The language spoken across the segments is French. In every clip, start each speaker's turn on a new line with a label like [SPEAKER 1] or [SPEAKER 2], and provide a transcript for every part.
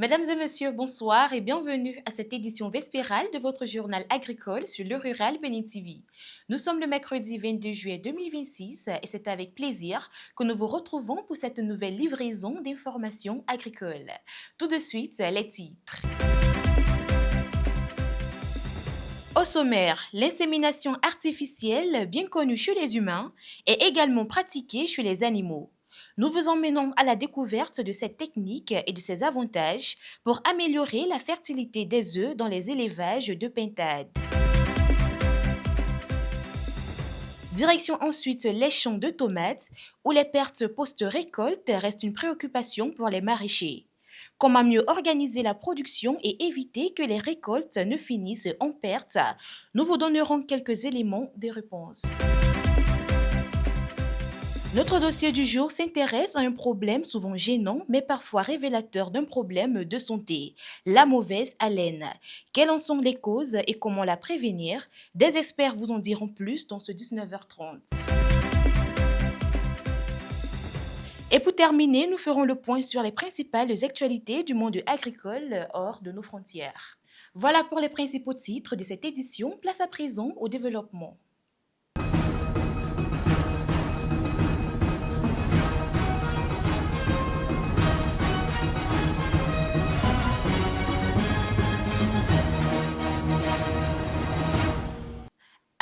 [SPEAKER 1] Mesdames et messieurs, bonsoir et bienvenue à cette édition vespérale de votre journal agricole sur le Rural Benin TV. Nous sommes le mercredi 22 juillet 2026 et c'est avec plaisir que nous vous retrouvons pour cette nouvelle livraison d'informations agricoles. Tout de suite, les titres. Au sommaire, l'insémination artificielle, bien connue chez les humains, est également pratiquée chez les animaux. Nous vous emmenons à la découverte de cette technique et de ses avantages pour améliorer la fertilité des œufs dans les élevages de pintade. Direction ensuite les champs de tomates où les pertes post-récolte restent une préoccupation pour les maraîchers. Comment mieux organiser la production et éviter que les récoltes ne finissent en perte? Nous vous donnerons quelques éléments de réponse. Notre dossier du jour s'intéresse à un problème souvent gênant, mais parfois révélateur d'un problème de santé, la mauvaise haleine. Quelles en sont les causes et comment la prévenir? Des experts vous en diront plus dans ce 19h30. Et pour terminer, nous ferons le point sur les principales actualités du monde agricole hors de nos frontières. Voilà pour les principaux titres de cette édition. Place à présent au développement.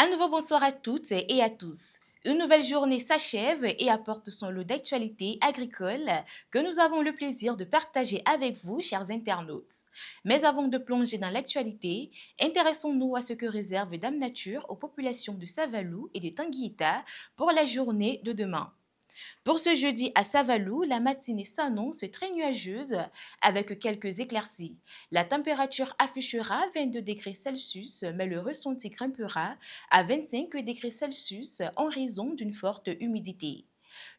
[SPEAKER 1] Un nouveau bonsoir à toutes et à tous. Une nouvelle journée s'achève et apporte son lot d'actualités agricoles que nous avons le plaisir de partager avec vous, chers internautes. Mais avant de plonger dans l'actualité, intéressons-nous à ce que réserve Dame Nature aux populations de Savalou et de Tanguita pour la journée de demain. Pour ce jeudi à Savalou, la matinée s'annonce très nuageuse avec quelques éclaircies. La température affichera 22 degrés Celsius, mais le ressenti grimpera à 25 degrés Celsius en raison d'une forte humidité.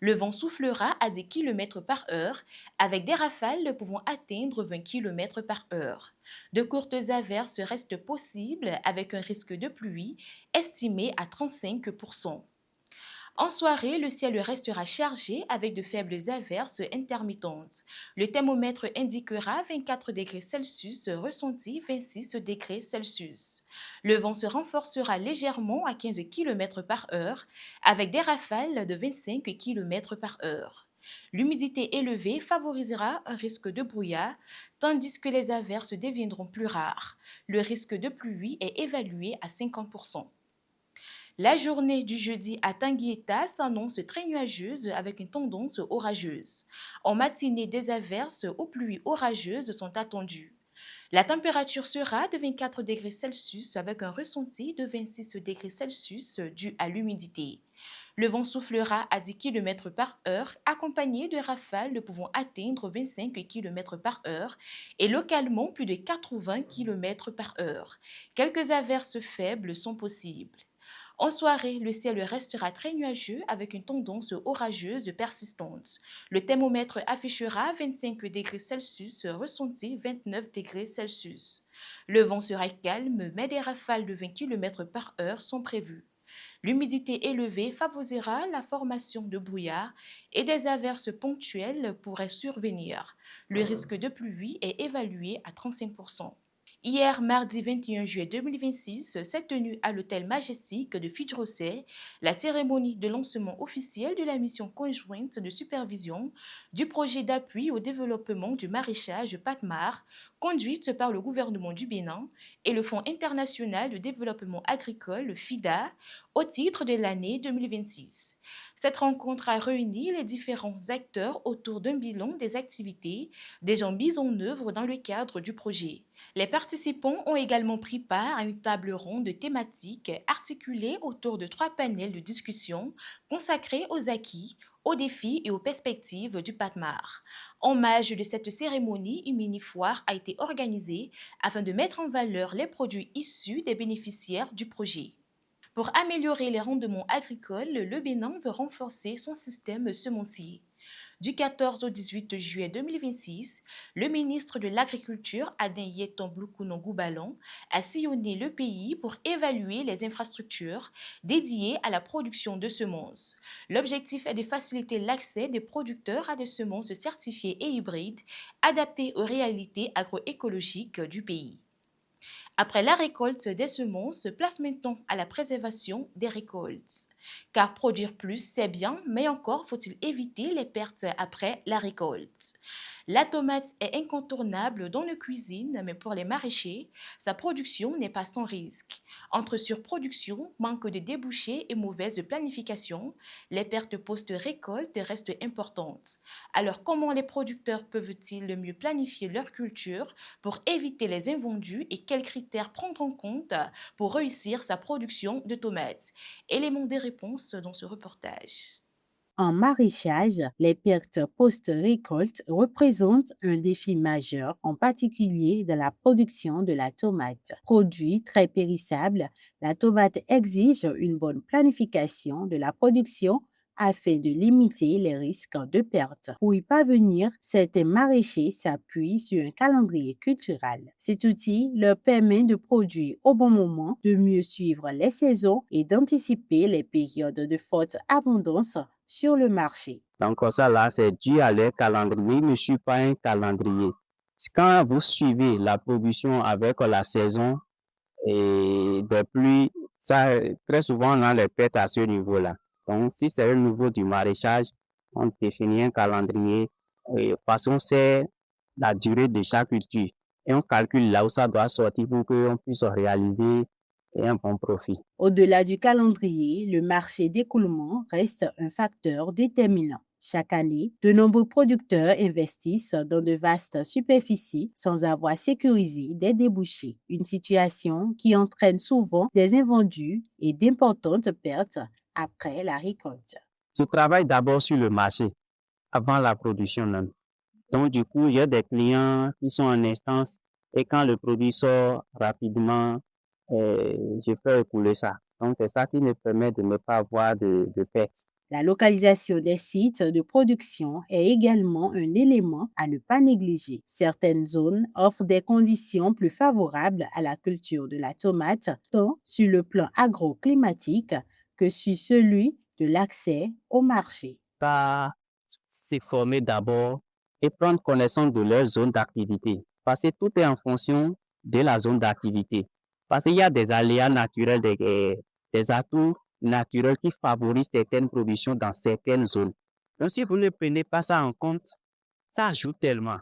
[SPEAKER 1] Le vent soufflera à 10 km par heure, avec des rafales pouvant atteindre 20 km par heure. De courtes averses restent possibles avec un risque de pluie estimé à 35%. En soirée, le ciel restera chargé avec de faibles averses intermittentes. Le thermomètre indiquera 24 degrés Celsius, ressenti 26 degrés Celsius. Le vent se renforcera légèrement à 15 km par heure avec des rafales de 25 km par heure. L'humidité élevée favorisera un risque de brouillard, tandis que les averses deviendront plus rares. Le risque de pluie est évalué à 50%. La journée du jeudi à Tanguieta s'annonce très nuageuse avec une tendance orageuse. En matinée, des averses aux pluies orageuses sont attendues. La température sera de 24 degrés Celsius avec un ressenti de 26 degrés Celsius dû à l'humidité. Le vent soufflera à 10 km par heure accompagné de rafales pouvant atteindre 25 km par heure et localement plus de 80 km par heure. Quelques averses faibles sont possibles. En soirée, le ciel restera très nuageux avec une tendance orageuse persistante. Le thermomètre affichera 25 degrés Celsius, ressenti 29 degrés Celsius. Le vent sera calme, mais des rafales de 20 km par heure sont prévues. L'humidité élevée favorisera la formation de brouillard et des averses ponctuelles pourraient survenir. Le risque de pluie est évalué à 35%. Hier, mardi 21 juillet 2026, s'est tenue à l'hôtel Majestic de Fidjrosset la cérémonie de lancement officiel de la mission conjointe de supervision du projet d'appui au développement du maraîchage PATMAR, conduite par le gouvernement du Bénin et le Fonds international de développement agricole FIDA au titre de l'année 2026. Cette rencontre a réuni les différents acteurs autour d'un bilan des activités déjà mises en œuvre dans le cadre du projet. Les participants ont également pris part à une table ronde thématique articulée autour de 3 panels de discussion consacrés aux acquis, aux défis et aux perspectives du PATMAR. En marge de cette cérémonie, une mini-foire a été organisée afin de mettre en valeur les produits issus des bénéficiaires du projet. Pour améliorer les rendements agricoles, le Bénin veut renforcer son système semencier. Du 14 au 18 juillet 2026, le ministre de l'Agriculture, Aden Yeton Baloun, a sillonné le pays pour évaluer les infrastructures dédiées à la production de semences. L'objectif est de faciliter l'accès des producteurs à des semences certifiées et hybrides adaptées aux réalités agroécologiques du pays. Après la récolte des semences, place maintenant à la préservation des récoltes. Car produire plus, c'est bien, mais encore faut-il éviter les pertes après la récolte. La tomate est incontournable dans nos cuisines, mais pour les maraîchers, sa production n'est pas sans risque. Entre surproduction, manque de débouchés et mauvaise planification, les pertes post-récolte restent importantes. Alors comment les producteurs peuvent-ils le mieux planifier leur culture pour éviter les invendus et quels critères prendre en compte pour réussir sa production de tomates? Élément des réponses dans ce reportage.
[SPEAKER 2] En maraîchage, les pertes post-récolte représentent un défi majeur, en particulier dans la production de la tomate. Produit très périssable, la tomate exige une bonne planification de la production afin de limiter les risques de perte. Pour y parvenir, certains maraîchers s'appuient sur un calendrier culturel. Cet outil leur permet de produire au bon moment, de mieux suivre les saisons et d'anticiper les périodes de forte abondance sur le marché.
[SPEAKER 3] Donc ça là, c'est dû à leur calendrier. Je ne suis pas un calendrier. Quand vous suivez la production avec la saison et des pluies, ça, très souvent, on a les pertes à ce niveau-là. Donc, si c'est au niveau du maraîchage, on définit un calendrier parce qu'on sait la durée de chaque culture et on calcule là où ça doit sortir pour qu'on puisse réaliser un bon profit.
[SPEAKER 2] Au-delà du calendrier, le marché d'écoulement reste un facteur déterminant. Chaque année, de nombreux producteurs investissent dans de vastes superficies sans avoir sécurisé des débouchés, une situation qui entraîne souvent des invendus et d'importantes pertes après la récolte.
[SPEAKER 3] Je travaille d'abord sur le marché avant la production même. Donc, du coup, il y a des clients qui sont en instance et quand le produit sort rapidement, je peux écouler ça. Donc, c'est ça qui me permet de ne pas avoir de pertes.
[SPEAKER 2] La localisation des sites de production est également un élément à ne pas négliger. Certaines zones offrent des conditions plus favorables à la culture de la tomate, tant sur le plan agroclimatique que sur celui de l'accès au marché.
[SPEAKER 3] Pas s'informer d'abord et prendre connaissance de leur zone d'activité. Parce que tout est en fonction de la zone d'activité. Parce qu'il y a des aléas naturels, des atouts naturels qui favorisent certaines productions dans certaines zones. Donc, si vous ne prenez pas ça en compte, ça ajoute tellement.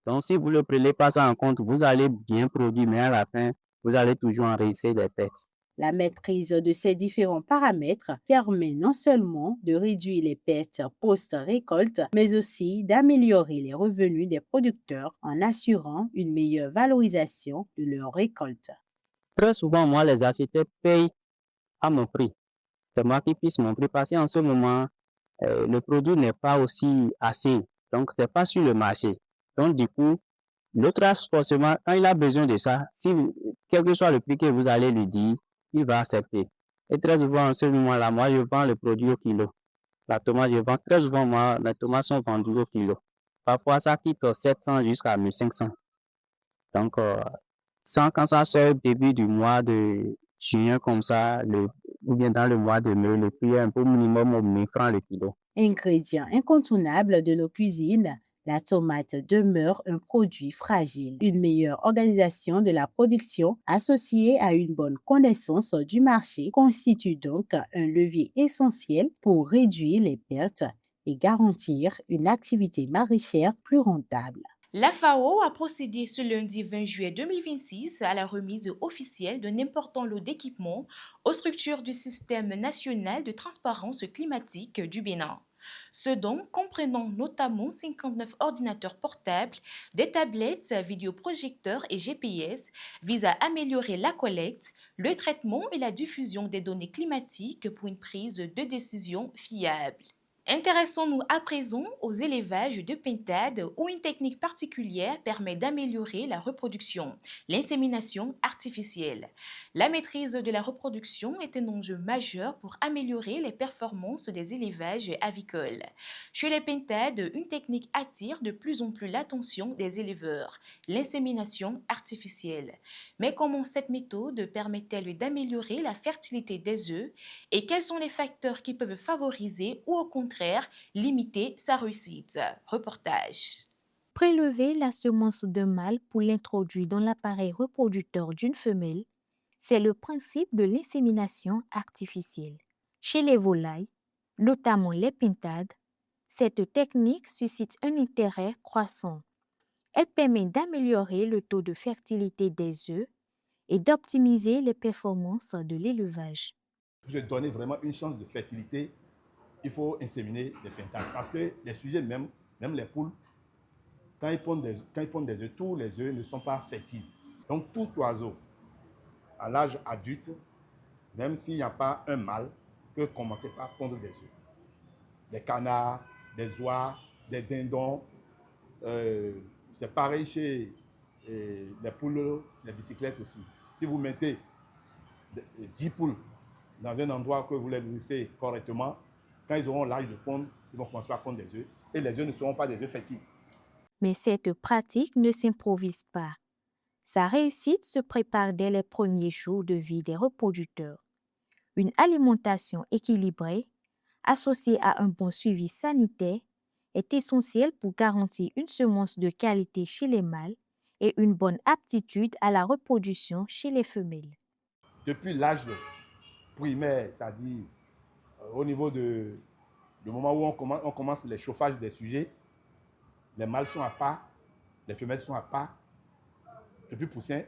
[SPEAKER 3] Donc, si vous ne prenez pas ça en compte, vous allez bien produire, mais à la fin, vous allez toujours enregistrer des pertes.
[SPEAKER 2] La maîtrise de ces différents paramètres permet non seulement de réduire les pertes post-récolte, mais aussi d'améliorer les revenus des producteurs en assurant une meilleure valorisation de leurs récoltes.
[SPEAKER 3] Très souvent, moi, les acheteurs payent à mon prix. C'est moi qui fixe mon prix parce qu'en ce moment, le produit n'est pas aussi assez. Donc, c'est pas sur le marché. Donc, du coup, l'autre forcément, quand il a besoin de ça, si quel que soit le prix que vous allez lui dire, il va accepter. Et très souvent, en ce moment-là, moi, je vends le produit au kilo. La tomate, je vends très souvent, moi, les tomates sont vendues au kilo. Parfois, ça quitte 700 jusqu'à 1500. Donc, quand ça sort au début du mois de juin comme ça, ou bien dans le mois de mai, le prix est un peu minimum au 1000 francs le kilo.
[SPEAKER 2] Ingrédient incontournable de nos cuisines, la tomate demeure un produit fragile. Une meilleure organisation de la production associée à une bonne connaissance du marché constitue donc un levier essentiel pour réduire les pertes et garantir une activité maraîchère plus rentable.
[SPEAKER 1] La FAO a procédé ce lundi 20 juillet 2026 à la remise officielle d'un important lot d'équipements aux structures du système national de transparence climatique du Bénin. Ce don, comprenant notamment 59 ordinateurs portables, des tablettes, vidéoprojecteurs et GPS, vise à améliorer la collecte, le traitement et la diffusion des données climatiques pour une prise de décision fiable. Intéressons-nous à présent aux élevages de pintades où une technique particulière permet d'améliorer la reproduction, l'insémination artificielle. La maîtrise de la reproduction est un enjeu majeur pour améliorer les performances des élevages avicoles. Chez les pintades, une technique attire de plus en plus l'attention des éleveurs, l'insémination artificielle. Mais comment cette méthode permet-elle d'améliorer la fertilité des œufs et quels sont les facteurs qui peuvent favoriser ou au contraire limiter sa réussite? Reportage.
[SPEAKER 4] Prélever la semence d'un mâle pour l'introduire dans l'appareil reproducteur d'une femelle, c'est le principe de l'insémination artificielle. Chez les volailles, notamment les pintades, cette technique suscite un intérêt croissant. Elle permet d'améliorer le taux de fertilité des œufs et d'optimiser les performances de l'élevage.
[SPEAKER 5] Je donner vraiment une chance de fertilité, il faut inséminer les pintades. Parce que les sujets, même les poules, quand ils pondent des œufs, tous les œufs ne sont pas fertiles. Donc tout oiseau à l'âge adulte, même s'il n'y a pas un mâle, peut commencer par pondre des œufs. Des canards, des oies, des dindons. C'est pareil chez les poules, les bicyclettes aussi. Si vous mettez 10 poules dans un endroit que vous les nourrissez correctement, quand ils auront l'âge de pondre, ils vont commencer à pondre des œufs et les œufs ne seront pas des œufs fertiles.
[SPEAKER 4] Mais cette pratique ne s'improvise pas. Sa réussite se prépare dès les premiers jours de vie des reproducteurs. Une alimentation équilibrée, associée à un bon suivi sanitaire, est essentielle pour garantir une semence de qualité chez les mâles et une bonne aptitude à la reproduction chez les femelles.
[SPEAKER 5] Depuis l'âge primaire, c'est-à-dire au niveau du moment où on commence les chauffages des sujets, les mâles sont à part, les femelles sont à part. Depuis poussin,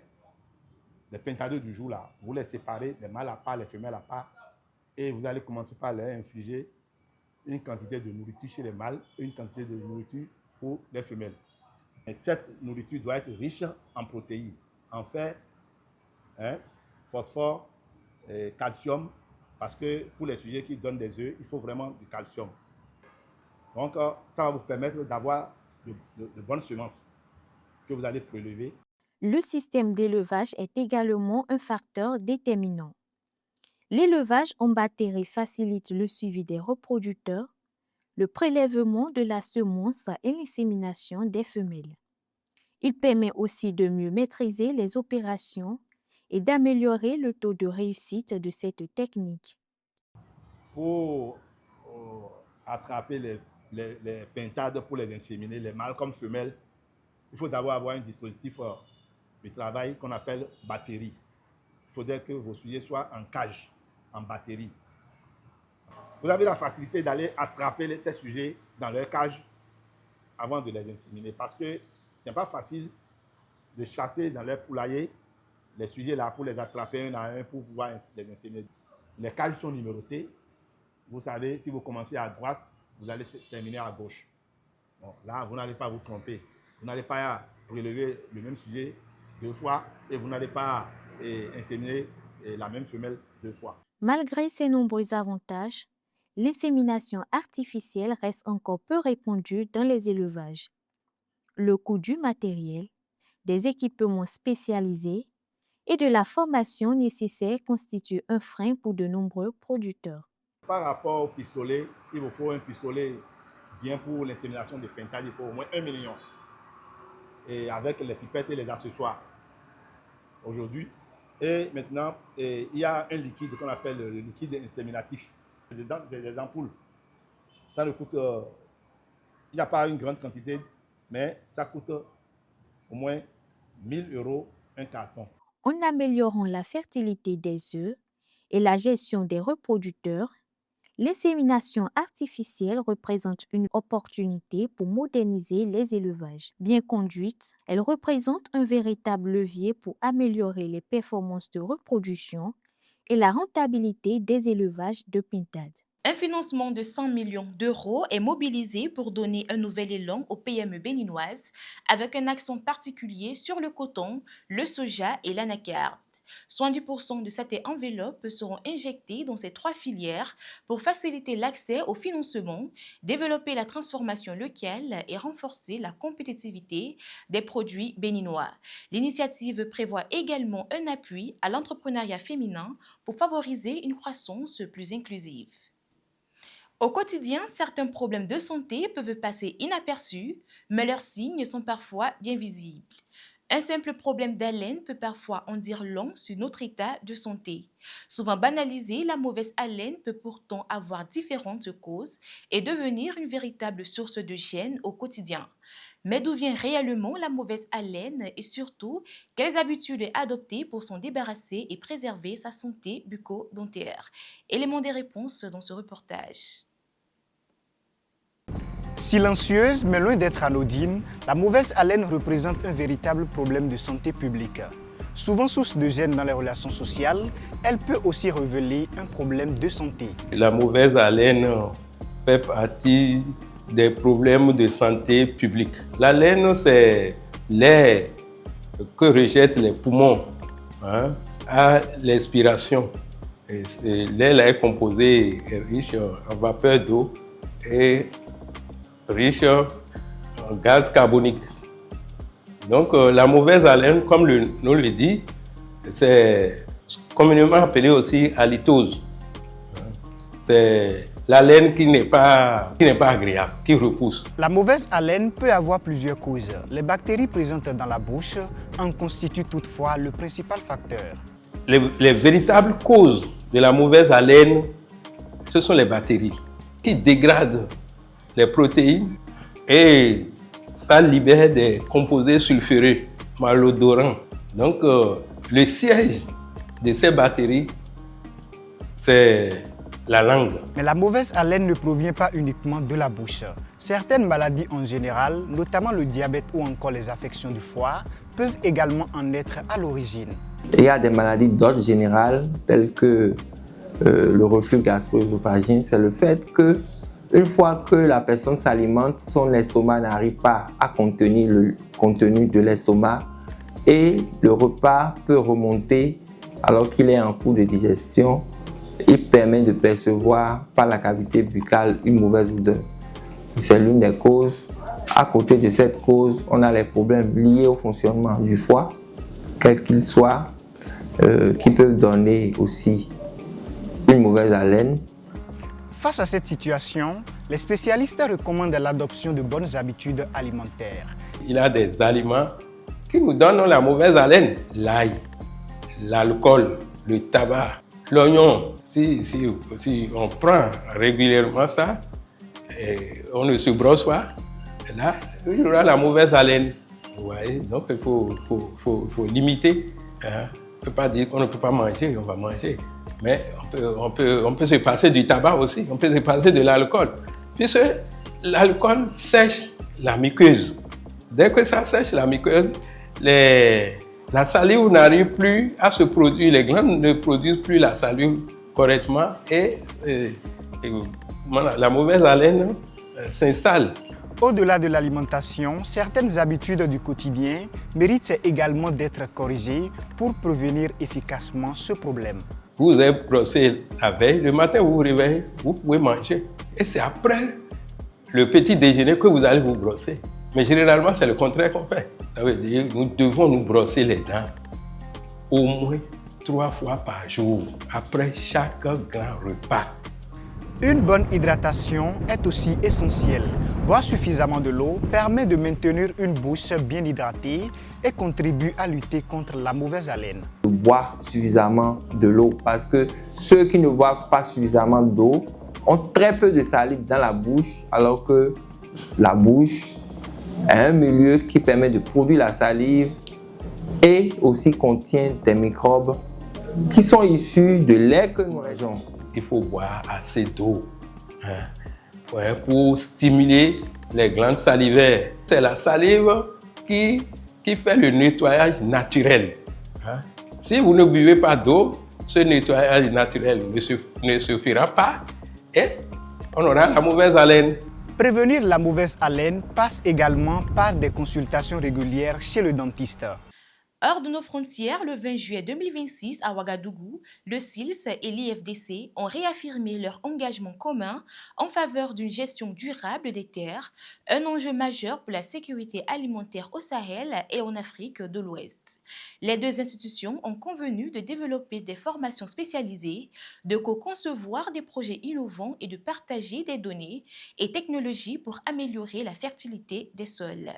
[SPEAKER 5] les pintadeux du jour, là, vous les séparez, les mâles à part, les femelles à part, et vous allez commencer par leur infliger une quantité de nourriture chez les mâles et une quantité de nourriture pour les femelles. Et cette nourriture doit être riche en protéines, en fer, phosphore, calcium, parce que pour les sujets qui donnent des œufs, il faut vraiment du calcium. Donc, ça va vous permettre d'avoir de bonnes semences que vous allez prélever.
[SPEAKER 4] Le système d'élevage est également un facteur déterminant. L'élevage en batterie facilite le suivi des reproducteurs, le prélèvement de la semence et l'insémination des femelles. Il permet aussi de mieux maîtriser les opérations et d'améliorer le taux de réussite de cette technique.
[SPEAKER 5] Pour attraper les pintades, pour les inséminer, les mâles comme femelles, il faut d'abord avoir un dispositif de travail qu'on appelle batterie. Il faudrait que vos sujets soient en cage, en batterie. Vous avez la facilité d'aller attraper ces sujets dans leur cage avant de les inséminer parce que ce n'est pas facile de chasser dans leur poulailler les sujets là pour les attraper un à un pour pouvoir les inséminer. Les cages sont numérotées. Vous savez, si vous commencez à droite, vous allez terminer à gauche. Bon, là, vous n'allez pas vous tromper. Vous n'allez pas prélever le même sujet 2 fois et vous n'allez pas inséminer la même femelle 2 fois.
[SPEAKER 4] Malgré ces nombreux avantages, l'insémination artificielle reste encore peu répandue dans les élevages. Le coût du matériel, des équipements spécialisés et de la formation nécessaire constitue un frein pour de nombreux producteurs.
[SPEAKER 5] Par rapport au pistolet, il vous faut un pistolet bien pour l'insémination de pintades, il faut au moins 1 million. Et avec les pipettes et les accessoires aujourd'hui. Et maintenant, il y a un liquide qu'on appelle le liquide inséminatif. Des ampoules. Ça ne coûte, il n'y a pas une grande quantité, mais ça coûte au moins 1 000 € un carton.
[SPEAKER 4] En améliorant la fertilité des œufs et la gestion des reproducteurs, l'insémination artificielle représente une opportunité pour moderniser les élevages. Bien conduite, elle représente un véritable levier pour améliorer les performances de reproduction et la rentabilité des élevages de pintades.
[SPEAKER 1] Un financement de 100 millions d'euros est mobilisé pour donner un nouvel élan aux PME béninoises avec un accent particulier sur le coton, le soja et l'anacarde. 70% de cette enveloppe seront injectés dans ces 3 filières pour faciliter l'accès au financement, développer la transformation locale et renforcer la compétitivité des produits béninois. L'initiative prévoit également un appui à l'entrepreneuriat féminin pour favoriser une croissance plus inclusive. Au quotidien, certains problèmes de santé peuvent passer inaperçus, mais leurs signes sont parfois bien visibles. Un simple problème d'haleine peut parfois en dire long sur notre état de santé. Souvent banalisé, la mauvaise haleine peut pourtant avoir différentes causes et devenir une véritable source de gêne au quotidien. Mais d'où vient réellement la mauvaise haleine et surtout, quelles habitudes adopter pour s'en débarrasser et préserver sa santé bucco-dentaire? Élément des réponses dans ce reportage.
[SPEAKER 6] Silencieuse mais loin d'être anodine, la mauvaise haleine représente un véritable problème de santé publique. Souvent source de gêne dans les relations sociales, elle peut aussi révéler un problème de santé.
[SPEAKER 7] La mauvaise haleine fait partie des problèmes de santé publique. L'haleine, c'est l'air que rejettent les poumons à l'expiration. L'air est composé, est riche en vapeur d'eau et riche en gaz carbonique. Donc la mauvaise haleine, comme le nom le dit, c'est communément appelé aussi halitose. C'est l'haleine qui n'est pas agréable, qui repousse.
[SPEAKER 6] La mauvaise haleine peut avoir plusieurs causes. Les bactéries présentes dans la bouche en constituent toutefois le principal facteur.
[SPEAKER 7] Les véritables causes de la mauvaise haleine, ce sont les bactéries qui dégradent les protéines et ça libère des composés sulfureux, malodorants. Donc le siège de ces bactéries, c'est la langue.
[SPEAKER 6] Mais la mauvaise haleine ne provient pas uniquement de la bouche. Certaines maladies en général, notamment le diabète ou encore les affections du foie, peuvent également en être à l'origine.
[SPEAKER 8] Il y a des maladies d'ordre général telles que le reflux gastro-œsophagien. C'est le fait que une fois que la personne s'alimente, son estomac n'arrive pas à contenir le contenu de l'estomac et le repas peut remonter alors qu'il est en cours de digestion. Il permet de percevoir par la cavité buccale une mauvaise odeur. C'est l'une des causes. À côté de cette cause, on a les problèmes liés au fonctionnement du foie, quels qu'ils soient, qui peuvent donner aussi une mauvaise haleine.
[SPEAKER 6] Face à cette situation, les spécialistes recommandent l'adoption de bonnes habitudes alimentaires.
[SPEAKER 7] Il y a des aliments qui nous donnent la mauvaise haleine. L'ail, l'alcool, le tabac, l'oignon. Si on prend régulièrement ça, et on ne se brosse pas, là, il y aura la mauvaise haleine. Vous voyez? Donc il faut limiter. Hein. On ne peut pas dire qu'on ne peut pas manger, on va manger. Mais on peut se passer du tabac aussi, on peut se passer de l'alcool. Puisque l'alcool sèche la muqueuse. Dès que ça sèche la muqueuse, la salive n'arrive plus à se produire, les glandes ne produisent plus la salive correctement et la mauvaise haleine s'installe.
[SPEAKER 6] Au-delà de l'alimentation, certaines habitudes du quotidien méritent également d'être corrigées pour prévenir efficacement ce problème.
[SPEAKER 7] Vous êtes brossé la veille, le matin vous vous réveillez, vous pouvez manger. Et c'est après le petit déjeuner que vous allez vous brosser. Mais généralement, c'est le contraire qu'on fait. Ça veut dire que nous devons nous brosser les dents au moins 3 fois par jour, après chaque grand repas.
[SPEAKER 6] Une bonne hydratation est aussi essentielle. Boire suffisamment de l'eau permet de maintenir une bouche bien hydratée et contribue à lutter contre la mauvaise haleine.
[SPEAKER 8] Boire suffisamment de l'eau parce que ceux qui ne boivent pas suffisamment d'eau ont très peu de salive dans la bouche alors que la bouche est un milieu qui permet de produire la salive et aussi contient des microbes qui sont issus de l'air que nous respirons.
[SPEAKER 7] Il faut boire assez d'eau pour stimuler les glandes salivaires. C'est la salive qui fait le nettoyage naturel. Si vous ne buvez pas d'eau, ce nettoyage naturel ne suffira pas et on aura la mauvaise haleine.
[SPEAKER 6] Prévenir la mauvaise haleine passe également par des consultations régulières chez le dentiste.
[SPEAKER 1] Hors de nos frontières, le 20 juillet 2026 à Ouagadougou, le SILS et l'IFDC ont réaffirmé leur engagement commun en faveur d'une gestion durable des terres, un enjeu majeur pour la sécurité alimentaire au Sahel et en Afrique de l'Ouest. Les deux institutions ont convenu de développer des formations spécialisées, de co-concevoir des projets innovants et de partager des données et technologies pour améliorer la fertilité des sols.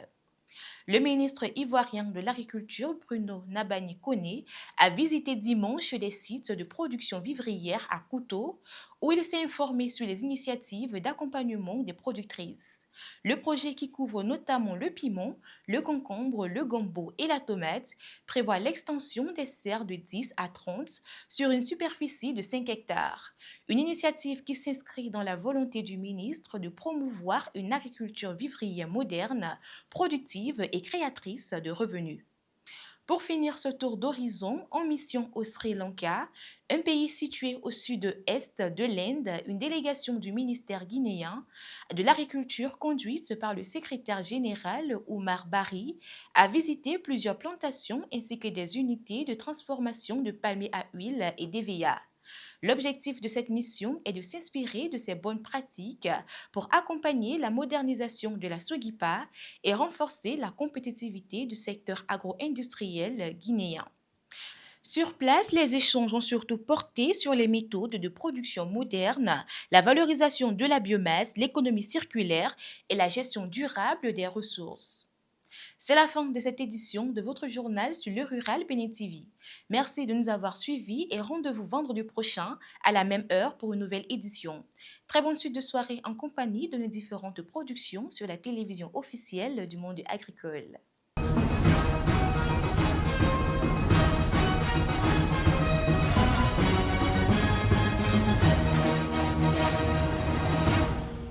[SPEAKER 1] Le ministre ivoirien de l'Agriculture, Bruno Nabani Koné, a visité dimanche des sites de production vivrière à Kouto, où il s'est informé sur les initiatives d'accompagnement des productrices. Le projet, qui couvre notamment le piment, le concombre, le gombo et la tomate, prévoit l'extension des serres de 10 à 30 sur une superficie de 5 hectares. Une initiative qui s'inscrit dans la volonté du ministre de promouvoir une agriculture vivrière moderne, productive et créatrice de revenus. Pour finir ce tour d'horizon, en mission au Sri Lanka, un pays situé au sud-est de l'Inde, une délégation du ministère guinéen de l'Agriculture conduite par le secrétaire général Oumar Bari a visité plusieurs plantations ainsi que des unités de transformation de palmiers à huile et d'EVA. L'objectif de cette mission est de s'inspirer de ces bonnes pratiques pour accompagner la modernisation de la SOGIPA et renforcer la compétitivité du secteur agro-industriel guinéen. Sur place, les échanges ont surtout porté sur les méthodes de production modernes, la valorisation de la biomasse, l'économie circulaire et la gestion durable des ressources. C'est la fin de cette édition de votre journal sur le Rural Bénin TV. Merci de nous avoir suivis et rendez-vous vendredi prochain à la même heure pour une nouvelle édition. Très bonne suite de soirée en compagnie de nos différentes productions sur la télévision officielle du monde agricole.